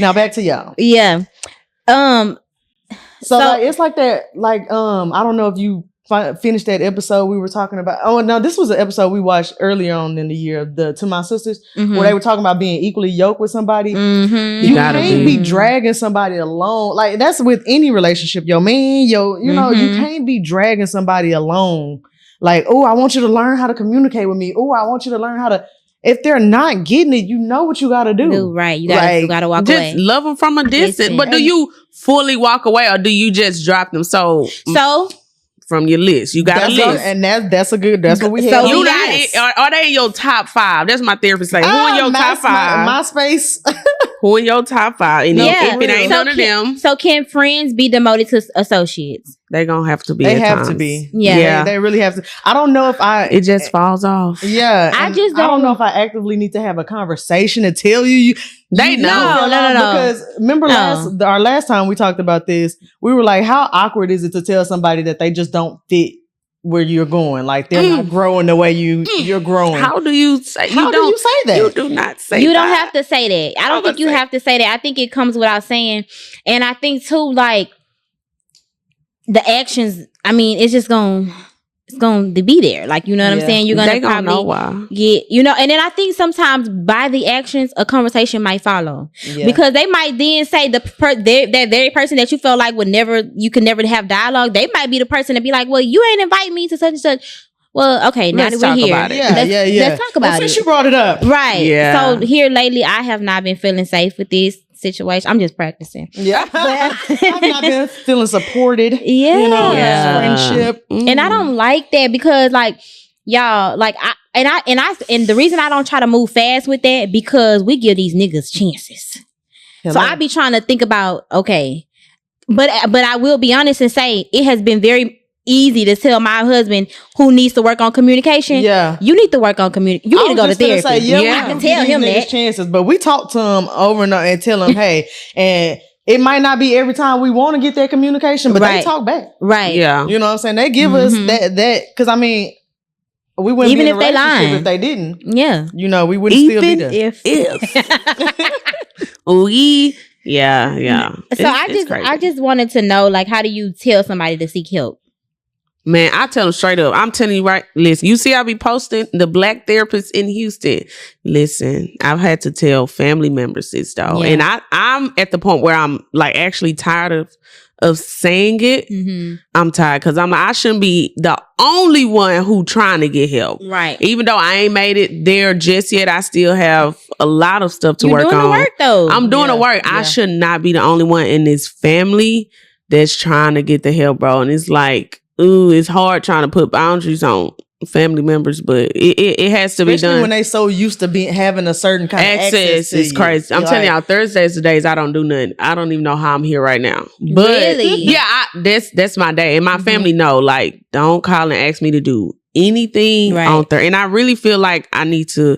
Now back to y'all. Yeah. So like, it's like that. Like I don't know if you finished that episode we were talking about. Oh no, this was an episode we watched earlier on in the year. The To My Sisters, where they were talking about being equally yoked with somebody. You can't be dragging somebody along. Like that's with any relationship. Yo, man, you know, you can't be dragging somebody along. Like, oh, I want you to learn how to communicate with me. Oh, I want you to learn how to. If they're not getting it, you know what you got to do. Right. You got to walk away. Just love them from a distance. But do you fully walk away or do you just drop them? So from your list, you got a list. And that's what we have. So you are they in your top 5? That's my therapist saying. Who in your top 5? MySpace. Who in your top 5? And if it ain't none of them. So can friends be demoted to associates? They gonna have to be. They have to be. Yeah. They really have to. I don't know if it just falls off. Yeah. I don't know if I actively need to have a conversation to tell you. They know. No. Because remember our last time we talked about this, we were like, how awkward is it to tell somebody that they just don't fit where you're going? Like they're not growing the way you're growing. How do you say? How do you say that? You do not say. You don't have to say that. I don't think you have to say that. I think it comes without saying, and I think too, like the actions. I mean, it's just going to be there. Like, you know what I'm saying? You're going to probably know why. get, you know, and then I think sometimes by the actions, a conversation might follow because they might then say that very person that you felt like you could never have dialogue. They might be the person to be like, well, you ain't invite me to such and such. Well, okay, now that we're here, let's talk about it. Since you brought it up. Right. Yeah. So here lately, I have not been feeling safe with this situation. I'm just practicing. Yeah. I've not been feeling supported. Yeah. You know, friendship. And I don't like that because like, y'all, like and the reason I don't try to move fast with that because we give these niggas chances. Hello. So I be trying to think about, okay, but I will be honest and say it has been very easy to tell my husband who needs to work on communication. Yeah, you need to work on communication. You need to go to therapy. I can tell him that. Chances, but we talk to him over and over and tell him, hey, and it might not be every time we want to get that communication, but they talk back. Right. Yeah. You know what I'm saying? They give us that because I mean, we wouldn't even be in if they lying if they didn't. Yeah. You know, we wouldn't still be there. Yeah. So I just wanted to know, like, how do you tell somebody to seek help? Man, I tell them straight up. I'm telling you right. Listen, you see I be posting the Black therapists in Houston. Listen, I've had to tell family members this, though. Yeah. And I'm at the point where I'm like actually tired of saying it. Mm-hmm. I'm tired because I shouldn't be the only one who trying to get help. Right. Even though I ain't made it there just yet, I still have a lot of stuff to work on. You're doing the work, though. I'm doing the work. Yeah. I should not be the only one in this family that's trying to get the help, bro. And it's like, ooh, it's hard trying to put boundaries on family members, but it has to be done. Especially when they so used to be having a certain kind of access is crazy. I'm telling y'all, Thursdays are days I don't do nothing. I don't even know how I'm here right now. But really? Yeah, that's my day. And my family know, like, don't call and ask me to do anything on Thursday. And I really feel like I need to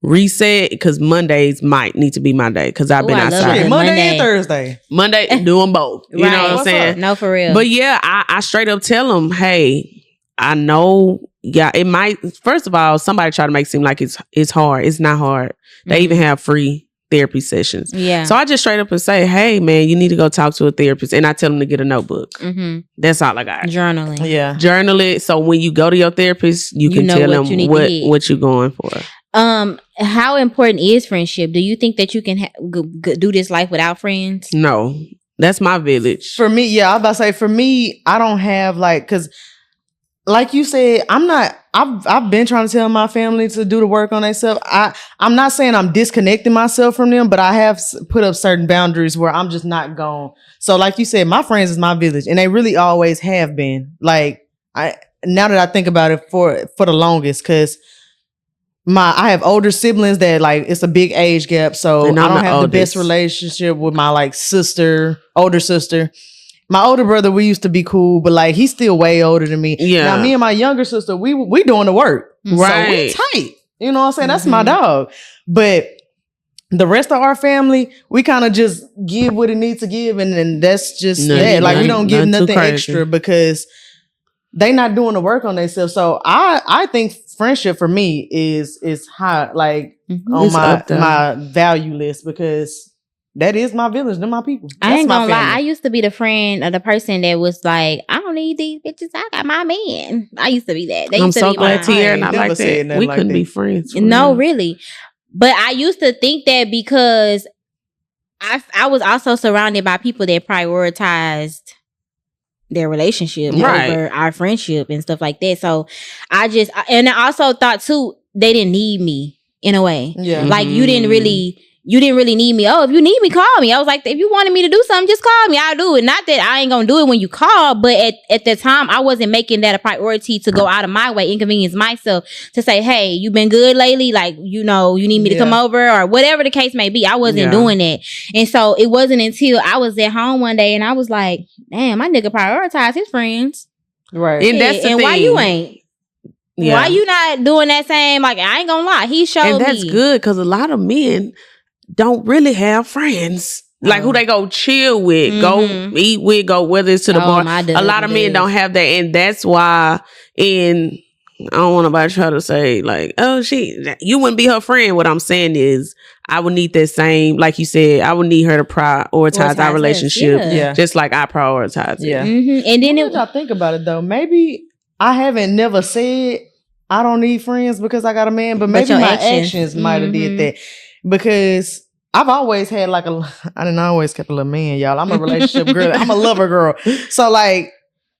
reset because Mondays might need to be my day because I've been outside. Monday and Thursday. Monday, doing both. You know what I'm saying? No, for real. But yeah, I straight up tell them, hey, I know, it might, first of all, somebody try to make it seem like it's hard. It's not hard. They even have free therapy sessions. Yeah. So I just straight up and say, hey, man, you need to go talk to a therapist. And I tell them to get a notebook. Mm-hmm. That's all I got. Journaling. Yeah. Journal it. So when you go to your therapist, you can tell them what you're going for. How important is friendship? Do you think that you can do this life without friends? No. That's my village. For me, yeah, I was about to say, for me, I don't have because like you said, I've been trying to tell my family to do the work on themselves. I'm not saying I'm disconnecting myself from them, but I have put up certain boundaries where I'm just not going. So like you said, my friends is my village and they really always have been. Like now that I think about it for the longest, because I have older siblings that like it's a big age gap, so I don't have the best relationship with my like older sister. My older brother, we used to be cool, but like he's still way older than me. Yeah. Now me and my younger sister, we doing the work, right? So we tight. You know what I'm saying? That's my dog. But the rest of our family, we kind of just give what it needs to give, and then that's just that. Like we don't give nothing extra because they not doing the work on themselves. So I think friendship for me is high, like on my value list, because that is my village. They're my people. I That's ain't my gonna lie. family. I used to be the friend of the person that was like, I don't need these bitches. I got my man. I used to be that. They I'm used to so be glad mine. Tierra ain't not never like said that. nothing We like couldn't that. be friends. for No, real. really. But I used to think that because I was also surrounded by people that prioritized their relationship Right. over our friendship and stuff like that. So and I also thought too, they didn't need me in a way. Yeah. Like you didn't really need me. Oh, if you need me, call me. I was like, if you wanted me to do something, just call me. I'll do it. Not that I ain't gonna do it when you call, but at the time I wasn't making that a priority to go out of my way, inconvenience myself to say, hey, you been good lately? Like, you need me to come over or whatever the case may be. I wasn't doing that. And so it wasn't until I was at home one day and I was like, damn, my nigga prioritized his friends. Right. And that's the and thing. why you ain't? Yeah. Why you not doing that same? Like, I ain't gonna lie. He showed me. And that's good because a lot of men don't really have friends. Like who they go chill with, go eat with, go whether it's to the bar. A lot of men don't have that. And that's why I don't want nobody to try to say like, oh, you wouldn't be her friend. What I'm saying is I would need that same, like you said, I would need her to prioritize our relationship just like I prioritize it. Yeah. And then y'all think about it though, maybe I haven't never said I don't need friends because I got a man, but maybe my actions might have did that. Because I've always had I didn't always kept a little man, y'all. I'm a relationship girl. I'm a lover girl. So like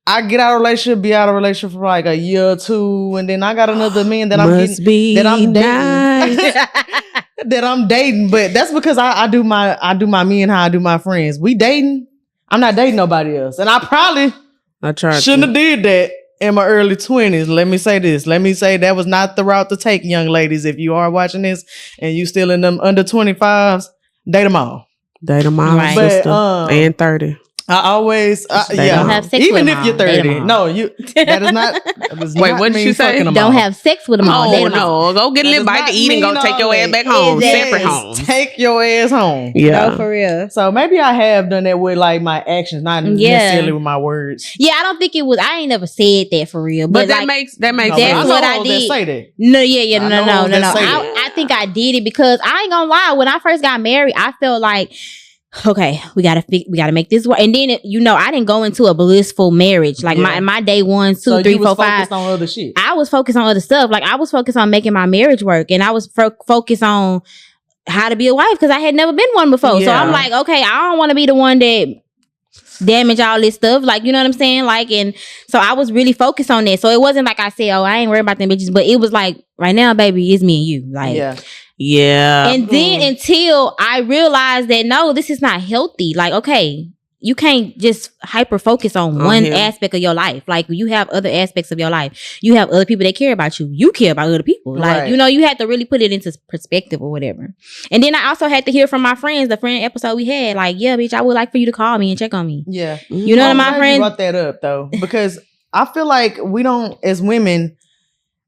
I get out of a relationship, be out of a relationship for like a year or two, and then I got another man that I'm dating. That I'm dating. But that's because I do my me and how I do my friends. We dating. I'm not dating nobody else. And I probably shouldn't have did that in my early 20s. Let me say this. Let me say that was not the route to take, young ladies. If you are watching this and you still in them under 25s, date them all. Date them all, right. sister. And 30. I always, don't have sex even with if them you're all. 30. No, that is not. Wait, what did you say? Don't have sex with them all. Oh, no. Go get a little bite to eat and go take your ass back home. Separate homes. Take your ass home. Yeah. No, for real. So maybe I have done that with like my actions, not necessarily with my words. Yeah, I don't think it was. I ain't never said that for real. But that like, makes that's sense. what I did. Say that. No, no. I think I did it because I ain't gonna lie. When I first got married, I felt like, okay, we gotta make this work. And then I didn't go into a blissful marriage. Like my day 1, 2, 3, 4, 5. On other shit. I was focused on other stuff. Like I was focused on making my marriage work, and I was focused on how to be a wife because I had never been one before. So I'm like, okay, I don't want to be the one that damage all this stuff. Like, you know what I'm saying? Like, and so I was really focused on that. So it wasn't like I said, oh, I ain't worried about them bitches, but it was like, right now, baby, it's me and you. Like, yeah. And then until I realized that no, this is not healthy. Like, okay, you can't just hyper focus on one aspect of your life. Like, you have other aspects of your life. You have other people that care about you. You care about other people. Like, you have to really put it into perspective or whatever. And then I also had to hear from my friends, the friend episode we had, like, yeah, bitch, I would like for you to call me and check on me. Yeah. You know what my friends brought that up though, because I feel like we don't, as women,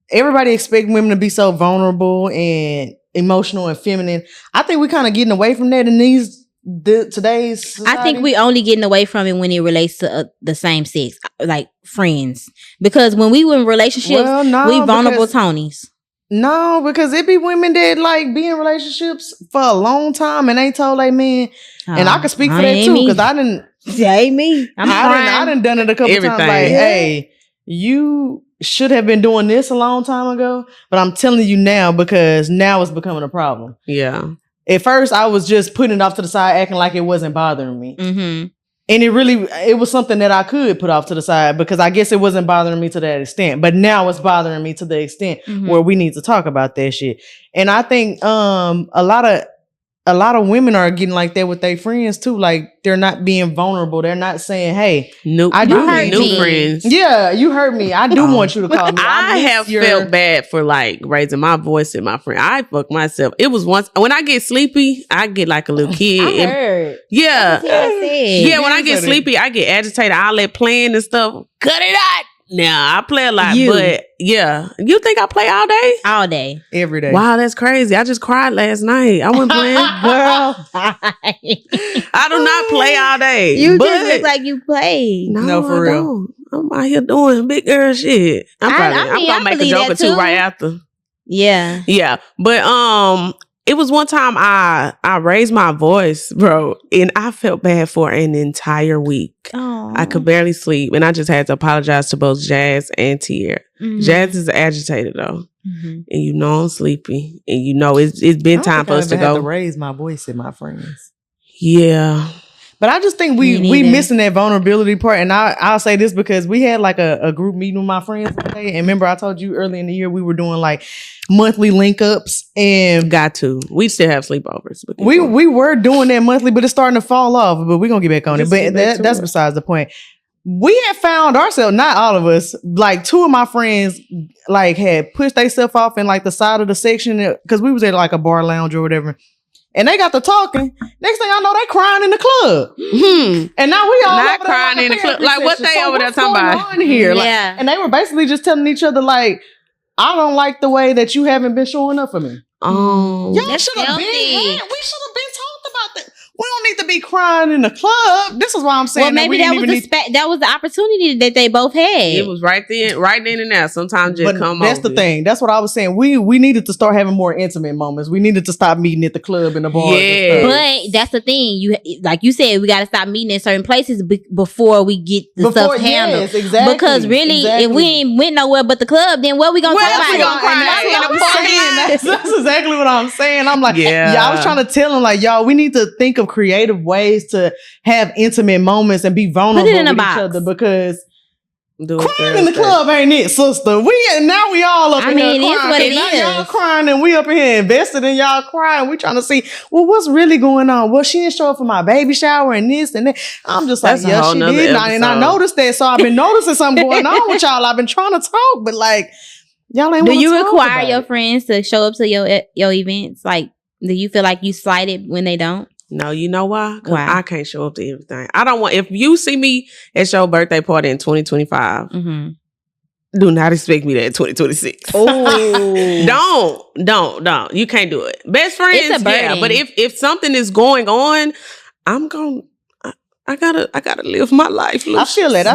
everybody expect women to be so vulnerable and emotional and feminine. I think we're kind of getting away from that in today's society. I think we only getting away from it when it relates to the same sex, like friends. Because when we were in relationships, we vulnerable Tonys. No, because it be women that like be in relationships for a long time and ain't told like men. And I can speak for that too, because I didn't. Ain't me. I done it a couple times. Like, hey, you should have been doing this a long time ago, but I'm telling you now because now it's becoming a problem. Yeah. At first, I was just putting it off to the side, acting like it wasn't bothering me. Mm-hmm. And it was something that I could put off to the side because I guess it wasn't bothering me to that extent. But now it's bothering me to the extent where we need to talk about that shit. And I think a lot of women are getting like that with their friends too. Like, they're not being vulnerable. They're not saying, hey, I do need new friends. Yeah, you heard me. I do want you to call me. I have felt bad for like raising my voice in my friend. I fuck myself. It was once when I get sleepy, I get like a little kid. I heard. Yeah. Yeah, when I get sleepy, I get agitated. I let playing and stuff. Cut it out. Now I play a lot, but yeah. You think I play all day? All day. Every day. Wow, that's crazy. I just cried last night. I wasn't playing. Girl. I do not play all day. You just look like you play. No, for real. I'm out here doing big girl shit. I'm gonna make a joke or two right after. Yeah. Yeah. But it was one time I raised my voice, bro, and I felt bad for an entire week. Oh. I could barely sleep, and I just had to apologize to both Jazz and Tierra. Mhm. Jazz is agitated though, Mhm. and you know I'm sleepy, and you know it's been time for us to had go. to raise my voice in my friends. Yeah. But I just think we missing that vulnerability part. And I'll say this because we had like a group meeting with my friends one day. And remember, I told you early in the year we were doing like monthly link ups. And we still have sleepovers. We were doing that monthly, but it's starting to fall off. But we're going to get back on it. But that's besides the point. We had found ourselves, not all of us, like two of my friends like had pushed themselves off in like the side of the section because we was at like a bar lounge or whatever. And they got to talking. Next thing I know, they crying in the club. And now we all not crying in the club. Like what they over there talking about here? Like, and they were basically just telling each other like, I don't like the way that you haven't been showing up for me. Oh, y'all should have been. We should have been talked about that. We don't need to be crying in the club. This is why I'm saying. Well, maybe that was the opportunity that they both had. It was right then and there. Sometimes just come. That's the thing. That's what I was saying. We needed to start having more intimate moments. We needed to stop meeting at the club and the bar. Yeah, but that's the thing. You like you said, we got to stop meeting in certain places before we get the stuff handled. Yes, exactly. Because really, if we ain't went nowhere but the club, then what we gonna talk about? That's exactly what I'm saying. I'm like, I was trying to tell them like, y'all, we need to think of creative ways to have intimate moments and be vulnerable with each other because crying in the club ain't it, sister. Now we all up in here crying. Y'all crying and we up in here invested in y'all crying. We trying to see, well, what's really going on? Well, she didn't show up for my baby shower and this and that. I'm just like, yeah, she did. And I noticed that. So I've been noticing something going on with y'all. I've been trying to talk, but like, y'all ain't. Do you require your friends to show up to your events? Like, do you feel like you slighted when they don't? No, you know why? Because I can't show up to everything. I don't want, if you see me at your birthday party in 2025, do not expect me there in 2026. Oh, don't. You can't do it. Best friends, yeah. But if something is going on, I gotta live my life. I feel it.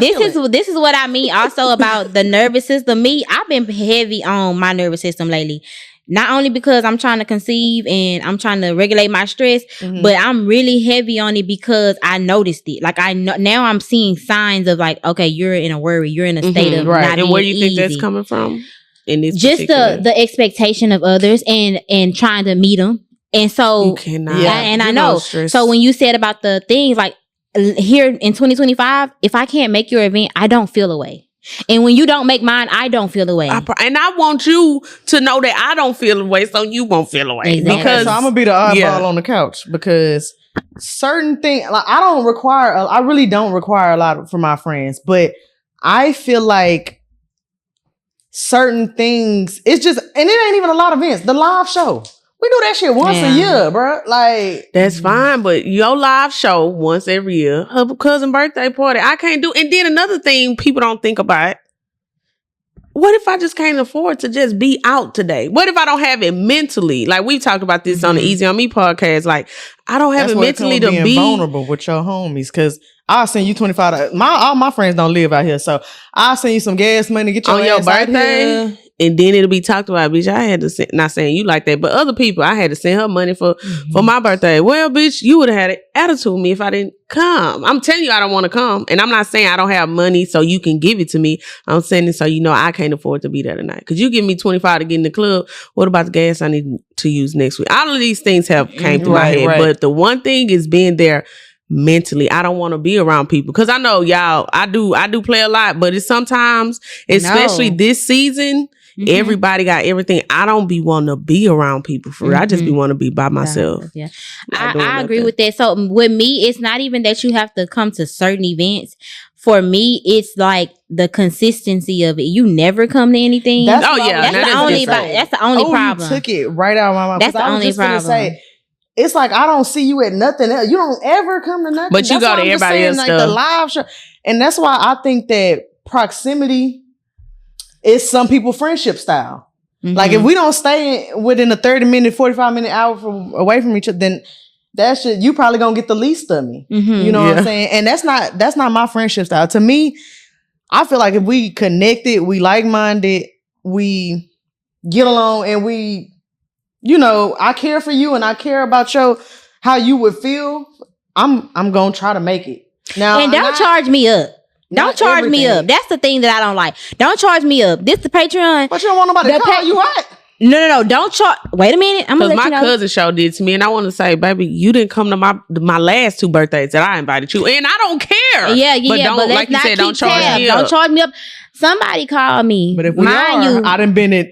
This is what I mean also about the nervous system. I've been heavy on my nervous system lately. Not only because I'm trying to conceive and I'm trying to regulate my stress, but I'm really heavy on it because I noticed it. Like now I'm seeing signs of like, okay, you're in a worry, you're in a state of not and where do you easy. think that's coming from? In this just the expectation of others and trying to meet them, and so you cannot. And I know. So when you said about the things like here in 2025, if I can't make your event, I don't feel away. And when you don't make mine, I don't feel the way. And I want you to know that I don't feel the way, so you won't feel the way. Exactly. Because so I'm gonna be the oddball on the couch because certain things, like I really don't require a lot from my friends, but I feel like certain things, it's just, and it ain't even a lot of events. The live show. We do that shit once a year, bro. Like that's fine, but your live show once every year, her cousin birthday party, I can't do. And then another thing people don't think about: what if I just can't afford to just be out today? What if I don't have it mentally? Like we talked about this on the Easy on Me podcast. Like I don't have it mentally to be vulnerable with your homies because I'll send you $25. All my friends don't live out here, so I'll send you some gas money. Get your on your birthday. And then it'll be talked about, bitch. I had to send, not saying you like that, but other people, I had to send her money for my birthday. Well, bitch, you would have had an attitude with me if I didn't come. I'm telling you, I don't want to come. And I'm not saying I don't have money so you can give it to me. I'm saying it so you know I can't afford to be there tonight. Because you give me $25 to get in the club. What about the gas I need to use next week? All of these things have came through my head. But the one thing is being there mentally. I don't want to be around people because I know y'all, I do play a lot, but it's sometimes, especially this season, everybody got everything. I don't be wanting to be around people for real. I just be want to be by myself. Yeah, I agree with that. So with me, it's not even that you have to come to certain events. For me, it's like the consistency of it. You never come to anything. That's the only problem. You took it right out of my mouth. That's the only problem. It's like I don't see you at nothing else. You don't ever come to nothing. But you go to everybody else like stuff. The live show. And that's why I think that proximity is some people friendship style. Like if we don't stay within a 30-minute, 45-minute hour away from each other, then that shit, you probably gonna get the least of me. You know what I'm saying? And that's not my friendship style. To me, I feel like if we connected, we like-minded, we get along, and we I care for you and I care about how you would feel, I'm gonna try to make it. Now, and don't charge me up. Don't charge me up. That's the thing that I don't like. Don't charge me up. This the Patreon. But you don't want nobody to call you out. No. Don't charge. Wait a minute. I'm gonna let you know. My cousin show did to me, and I want to say, baby, you didn't come to my last 2 birthdays that I invited you, and I don't care. Yeah. But don't, like you said, don't charge me up. Don't charge me up. Somebody called me. But if we I done been at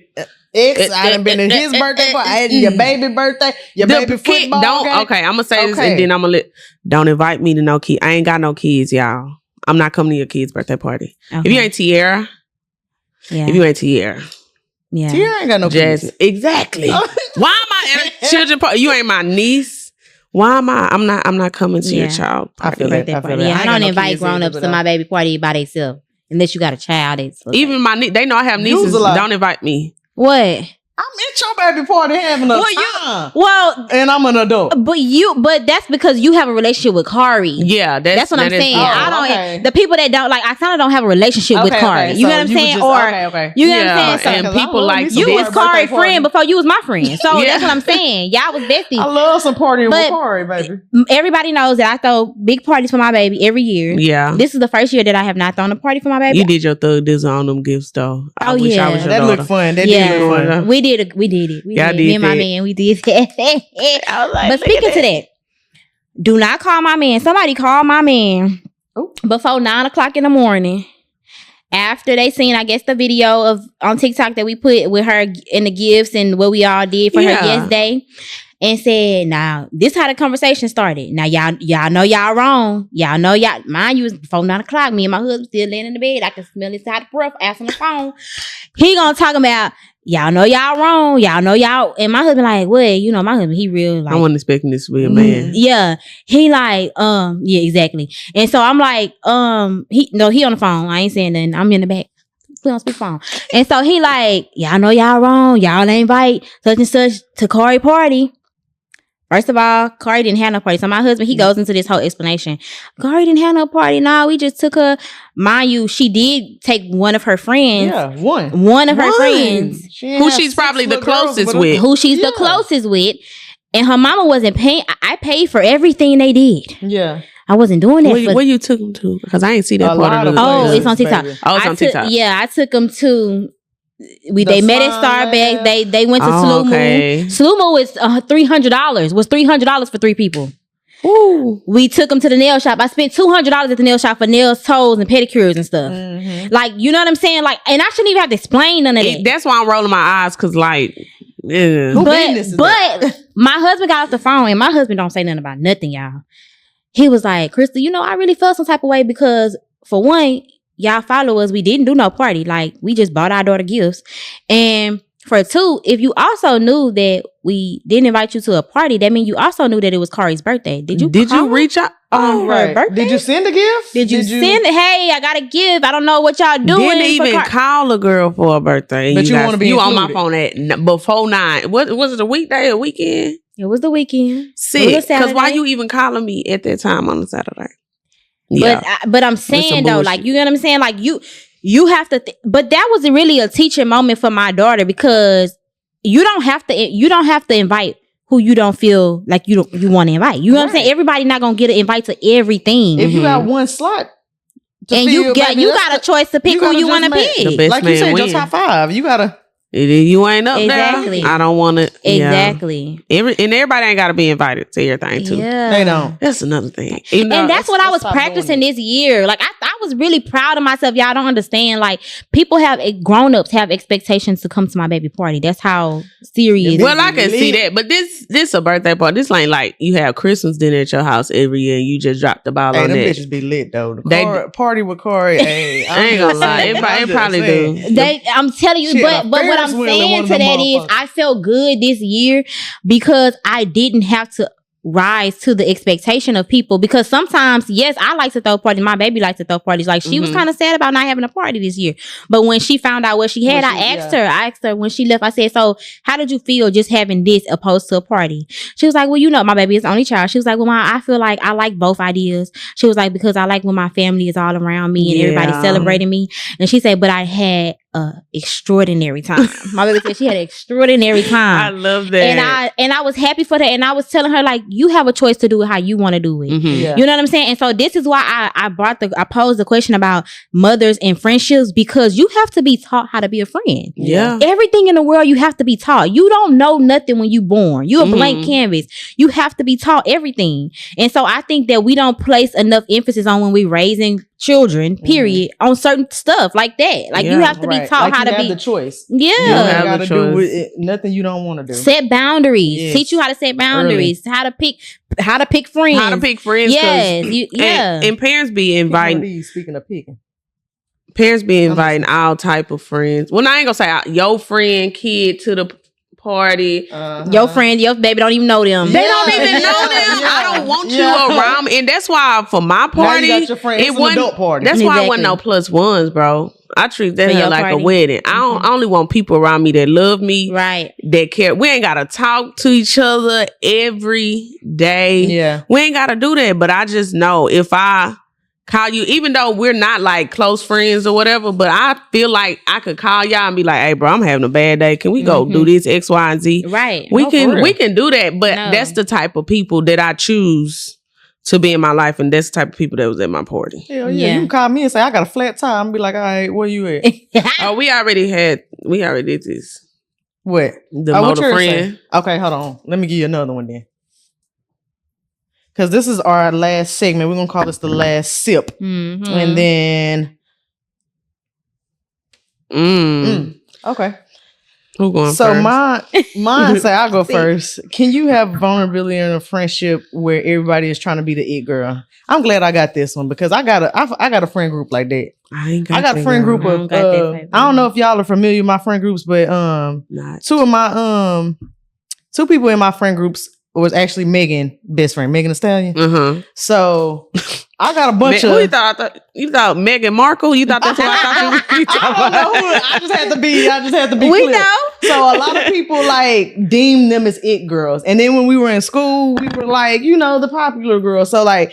I done been at his birthday party. I had your baby birthday, your baby football game. Okay, I'm gonna say this, and then I'm gonna don't invite me to no kids. I ain't got no kids, y'all. I'm not coming to your kid's birthday party. Okay. If you ain't Tierra, yeah, Tierra ain't got no kids. Exactly. Why am I at a children party? You ain't my niece. Why am I? I'm not coming to your child party. I don't invite grown-ups to my baby party by themselves unless you got a child. Even my niece, they know I have nieces. Don't invite me. What? I'm at your baby party having a time. And I'm an adult. But that's because you have a relationship with Kari. Yeah, that's what I'm saying. The people that don't like Oksana don't have a relationship with Kari. You know what I'm saying? You know what I'm saying? And people like you was Kari's friend before you was my friend. So that's what I'm saying. Y'all was besties. I love some partying with Kari, baby. Everybody knows that I throw big parties for my baby every year. Yeah. This is the first year that I have not thrown a party for my baby. You did your thug dizzle on them gifts though. I wish I was your that daughter. looked fun. That did look fun. We did it. Me and my man, we did that. But speaking to that, do not call my man. Somebody call my man before 9:00 in the morning. After they seen, I guess, the video on TikTok that we put with her in the gifts and what we all did for her yes day. And said, now, this how the conversation started. Now, y'all know y'all wrong. Y'all know mind you, it was before 9:00. Me and my husband still laying in the bed. I can smell his hot breath asking the phone. He gonna talk about, y'all know y'all wrong. Y'all know y'all. And my husband like, well, my husband, he real like. I wasn't expecting this to be a man. Yeah. He like, yeah, exactly. And so I'm like, he on the phone. I ain't saying nothing. I'm in the back. Put on speakerphone. And so he like, y'all know y'all wrong. Y'all ain't invite such and such to Kari party. First of all, Kari didn't have no party. So my husband, he goes into this whole explanation. Kari didn't have no party. No, we just took her. Mind you, she did take one of her friends. Yeah, one. One of her friends. Who she's probably the closest with. Who she's the closest with. And her mama wasn't paying. I paid for everything they did. Yeah. I wasn't doing that. Where you took them to? Because I ain't see that part of the it's on TikTok. Oh, it's on TikTok. Yeah, I took them to... They met at Starbucks. They went to Slow Mo. Okay. Slow Mo was $300. Was $300 for 3 people. Ooh. We took them to the nail shop. I spent $200 at the nail shop for nails, toes, and pedicures and stuff. Mm-hmm. Like, you know what I'm saying? Like, and I shouldn't even have to explain none of that. That's why I'm rolling my eyes, because like, but my husband got off the phone, and my husband don't say nothing about nothing, y'all. He was like, Crystal, I really felt some type of way because, for one, y'all follow us. We didn't do no party. Like, we just bought our daughter gifts. And for 2, if you also knew that we didn't invite you to a party, that means you also knew that it was Kari's birthday. Did you reach out on her birthday? Did you send a gift? Did you send it? Hey, I got a gift. I don't know what y'all doing. Didn't even call a girl for a birthday. But you want to be on my phone at before 9. What was it, a weekday or weekend? It was the weekend. Sick. Because why you even calling me at that time on a Saturday? Yeah. But I'm saying though, like, you know what I'm saying? Like, you have to, but that was really a teaching moment for my daughter, because you don't have to invite who you don't feel like you want to invite. You know what I'm saying? Everybody not gonna get an invite to everything. If you got one slot, and you got a choice to pick who you want to pick. Like you said, your top 5. You gotta. You ain't up there. I don't want to. Exactly. And everybody ain't got to be invited to everything too. Yeah. They don't. That's another thing. And that's what I was practicing this year. Like, I was really proud of myself. Y'all don't understand. Like, people grown-ups have expectations to come to my baby party. That's how serious. Well, I can see that. But this a birthday party. This ain't like you have Christmas dinner at your house every year and you just drop the ball on them that. Bitches be lit though. Party with Kari. Hey, I ain't gonna lie. It probably do. I'm telling you, but what I'm saying to that is, I felt good this year because I didn't have to rise to the expectation of people, because sometimes, yes, I like to throw parties. My baby likes to throw parties. Like, she was kind of sad about not having a party this year, but when she found out what she had, I asked her when she left, I said, so how did you feel just having this opposed to a party? She was like, well, my baby is the only child. She was like, well, I feel like I like both ideas. She was like, because I like when my family is all around me and everybody celebrating me. And she said, but I had extraordinary time. My baby said she had an extraordinary time. I love that. And I was happy for that. And I was telling her, like, you have a choice to do it how you want to do it. Mm-hmm. You know what I'm saying? And so this is why I posed the question about mothers and friendships, because you have to be taught how to be a friend. Yeah. Everything in the world you have to be taught. You don't know nothing when you born. You a blank canvas. You have to be taught everything. And so I think that we don't place enough emphasis on when we raising children, period, on certain stuff like that. Like you have to be taught like how to be the choice. Yeah. You have gotta the do choice. with it, nothing you don't want to do. Set boundaries. Yes. Teach you how to set boundaries. How to pick friends. How to pick friends. Yes. And parents be inviting. Speaking of picking. Parents be inviting all type of friends. Well, I ain't gonna say your friend, kid to the party. Your friend, your baby don't even know them. They don't even know them. I don't want you around me. And that's why for my party, now you got your friend. It's an adult party. That's why I wasn't no plus ones, bro. I treat that like a wedding. I only want people around me that love me, right? That care. We ain't gotta talk to each other every day. Yeah, we ain't gotta do that. But I just know if I call you, even though we're not like close friends or whatever, but I feel like I could call y'all and be like, "Hey, bro, I'm having a bad day. Can we go do this X, Y, and Z?" Right. We can do that. But that's the type of people that I choose to be in my life, and that's the type of people that was at my party. Hell yeah. You can call me and say I got a flat tire and be like, all right, where you at? Oh, we already did this. What? The motor friend. Okay, hold on. Let me give you another one then. Because this is our last segment. We're going to call this the last sip. Mm-hmm. And then... Okay. Who going so first? mine say I'll go first. Can you have vulnerability in a friendship where everybody is trying to be the it girl? I'm glad I got this one because I got a friend group like that. I got a friend group of I don't know if y'all are familiar with my friend groups, but two people in my friend groups was actually Megan, best friend, Megan Thee Stallion. So I got a bunch of. Who you thought Meghan Markle? You thought that's what I thought you were I don't know. I just had to be. We clear. know. So a lot of people like deem them as it girls, and then when we were in school, we were like, the popular girls. So like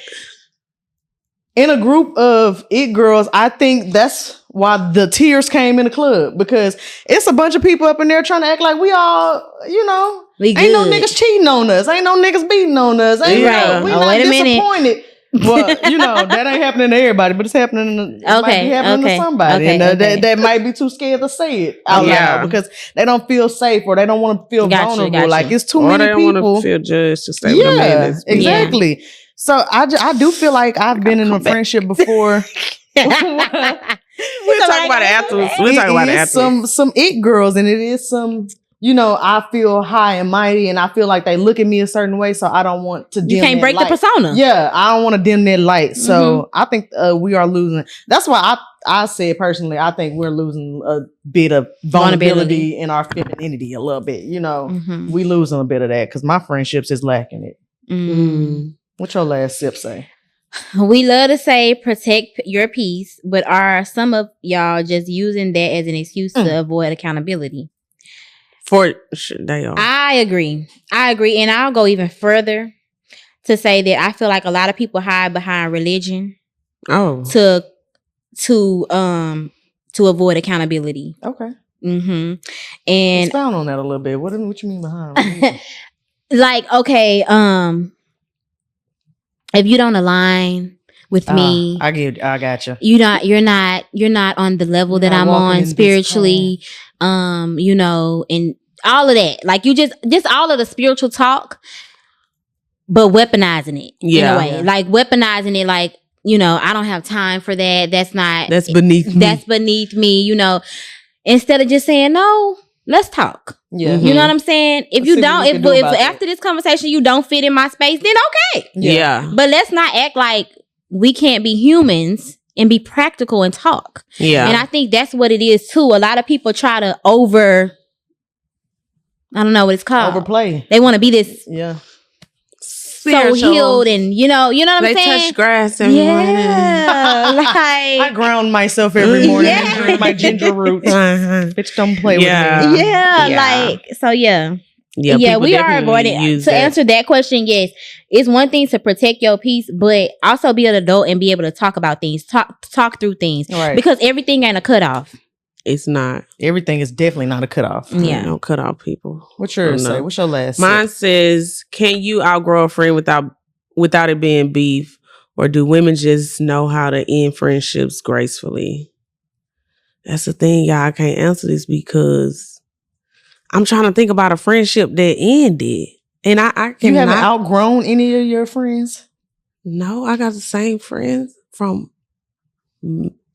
in a group of it girls, I think that's why the tears came in the club because it's a bunch of people up in there trying to act like we all, ain't no niggas cheating on us. Ain't no niggas beating on us. We not disappointed. Well, that ain't happening to everybody, but it's happening. Might be happening to somebody, and that might be too scared to say it out loud because they don't feel safe or they don't want to feel vulnerable. Like it's too many people. They don't want to feel judged to say what a man is. Exactly. Yeah. So I do feel like I've been in a friendship before. We'll talk about it afterwards. We'll talk about it afterwards. Some it girls, and it is some. I feel high and mighty and I feel like they look at me a certain way. So I don't want to dim You can't break light. the persona. Yeah. I don't want to dim that light. So I think we are losing. That's why I said personally, I think we're losing a bit of vulnerability in our femininity a little bit. We losing a bit of that because my friendships is lacking it. What's your last sip say? We love to say protect your peace, but are some of y'all just using that as an excuse to avoid accountability? They are. I agree. And I'll go even further to say that I feel like a lot of people hide behind religion to avoid accountability. Okay. And expound on that a little bit. What you mean behind? Like, okay, if you don't align with me, I got you. You're not on the level that I'm on spiritually. And all of that, like you just all of the spiritual talk, but weaponizing it in a way, like weaponizing it, like, I don't have time for that. That's beneath me, instead of just saying, no, let's talk. Yeah. You know what I'm saying? If you don't, if after this conversation, you don't fit in my space, then okay. Yeah. But let's not act like we can't be humans and be practical and talk. Yeah. And I think that's what it is too. A lot of people try to I don't know what it's called. Overplay. They want to be this so healed and you know what I'm saying? They touch grass every morning. Like I ground myself every morning and drink my ginger roots. Bitch, don't play with me. Yeah, we are avoiding. To answer that question, yes, it's one thing to protect your peace, but also be an adult and be able to talk about things, talk through things, right? Because everything ain't a cutoff. It's not. Everything is definitely not a cutoff. Yeah. No cutoff people. What's yours say? What's your last? Mine says, can you outgrow a friend without it being beef? Or do women just know how to end friendships gracefully? That's the thing, y'all. I can't answer this because I'm trying to think about a friendship that ended. And I can't. You haven't outgrown any of your friends? No, I got the same friends from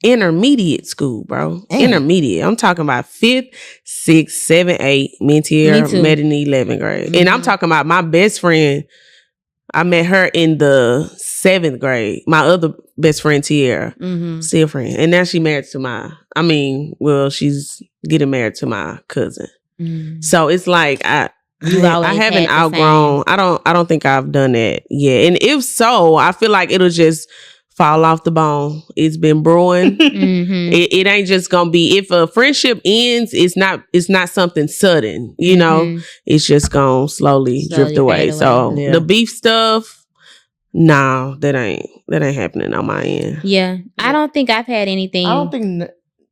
intermediate school, bro. Damn. Intermediate. I'm talking about 5th, 6th, 7th, 8th. Mentier met in 11th grade. Mm-hmm. And I'm talking about my best friend. I met her in the 7th grade. My other best friend, Tierra, still friend. And now she married to she's getting married to my cousin. Mm. So it's like I haven't outgrown. I don't think I've done that yet. And if so, I feel like it'll just fall off the bone. It's been brewing. It ain't just gonna be, if a friendship ends, it's not something sudden, you know. It's just gonna slowly drift away. So the beef stuff, no, that ain't happening on my end. Yeah. I don't think I've had anything. I don't think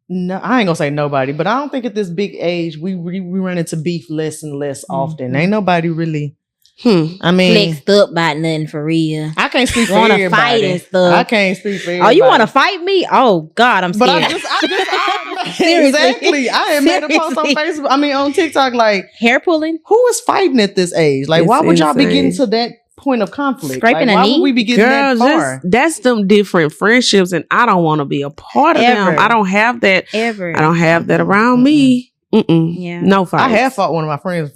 no, I ain't gonna say nobody, but I don't think at this big age we run into beef less and less often. Ain't nobody really I mean, flexed up by nothing for real. I can't speak for everybody. Fight and stuff. I can't speak for everybody. Oh, you want to fight me? Oh God, I'm scared. But exactly. I had made a post on Facebook. On TikTok, like hair pulling. Who is fighting at this age? Like, why would y'all be getting to that point of conflict? Scraping like, a knee? Why would we be getting that far? That's them different friendships, and I don't want to be a part of them. I don't have that ever. I don't have that around me. Yeah, no fight. I have fought one of my friends.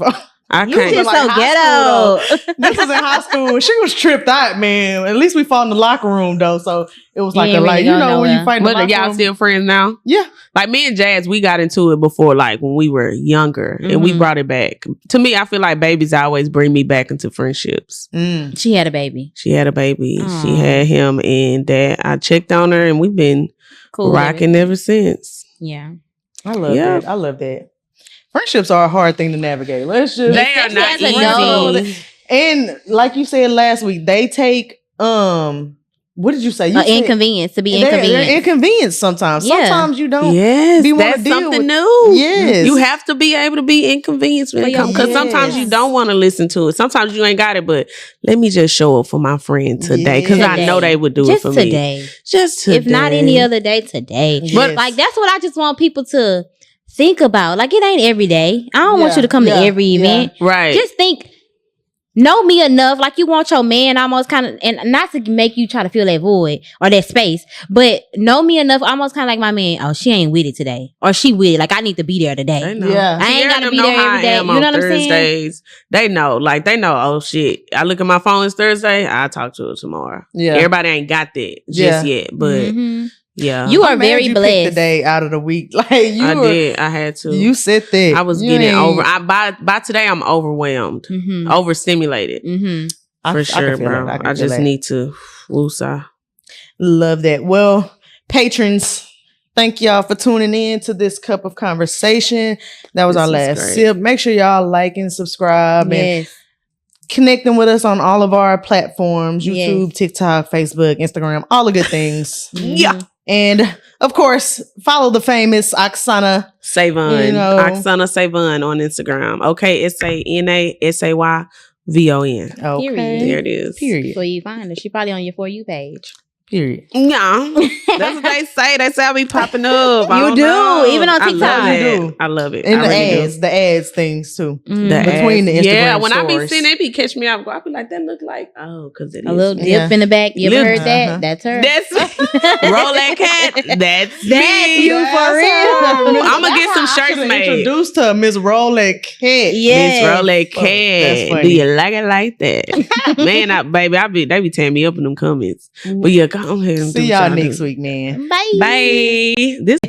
I you can't. just so ghetto. This was in high school. She was tripped out, man. At least we fought in the locker room though, so it was like when you fight in the locker y'all room. Still friends now? Yeah. Like me and Jazz, we got into it before, like when we were younger, and we brought it back. To me, I feel like babies always bring me back into friendships. She had a baby. She had him, and that I checked on her, and we've been rocking ever since. Yeah. I love that. I love that. Friendships are a hard thing to navigate. They are not easy. And like you said last week, they take what did you say? You inconvenience to be inconvenienced. They're inconvenienced sometimes. Yeah. Sometimes you don't. Yes, that's something new. Yes, you have to be able to be inconvenienced when it comes, because sometimes you don't want to listen to it. Sometimes you ain't got it, but let me just show up for my friend today because I know they would do it for me. Just today, if not any other day, today. Yes. But like that's what I just want people to think about. Like, it ain't every day. I don't want you to come to every event. Right. Just think, know me enough. Like, you want your man almost kind of, and not to make you try to fill that void or that space, but know me enough, almost kind of like my man. Oh, she ain't with it today. Or she with it. Like, I need to be there today. Yeah. I ain't got to be there every day. You know what I'm saying? They know. Like, they know, oh, shit. I look at my phone, it's Thursday. I'll talk to her tomorrow. Yeah. Everybody ain't got that just yet. But... Yeah, you are very blessed. The day out of the week, like I had to. You said that I was getting over. By today, I'm overwhelmed, overstimulated. For sure, bro. I just need to woosah. Love that. Well, patrons, thank y'all for tuning in to this cup of conversation. That was our last sip. Make sure y'all like and subscribe and connecting with us on all of our platforms: YouTube, TikTok, Facebook, Instagram, all the good things. Yeah. And of course, follow the famous Oksana Sayvon. Oksana Sayvon on Instagram. OKSANASAYVON. Okay. There it is. Period. So you find her. She probably on your For You page. Period. Yeah. That's what they say. They say I be popping up. You do. Even on TikTok. I love it. And the ads things too. Between the Instagram when stories. I be seeing they be catching me off guard. I be like, that look like, because it is. A little dip in the back. You ever heard that? That's her. That's roll that cat. That's me. You for real. I'm gonna get some shirts made. Introduced her, Miss Roll That Cat. Miss Roll That Cat. Do you like it like that? Man, baby, they be tearing me up in them comments. But yeah, go ahead and see y'all next week, man. Bye. Bye. This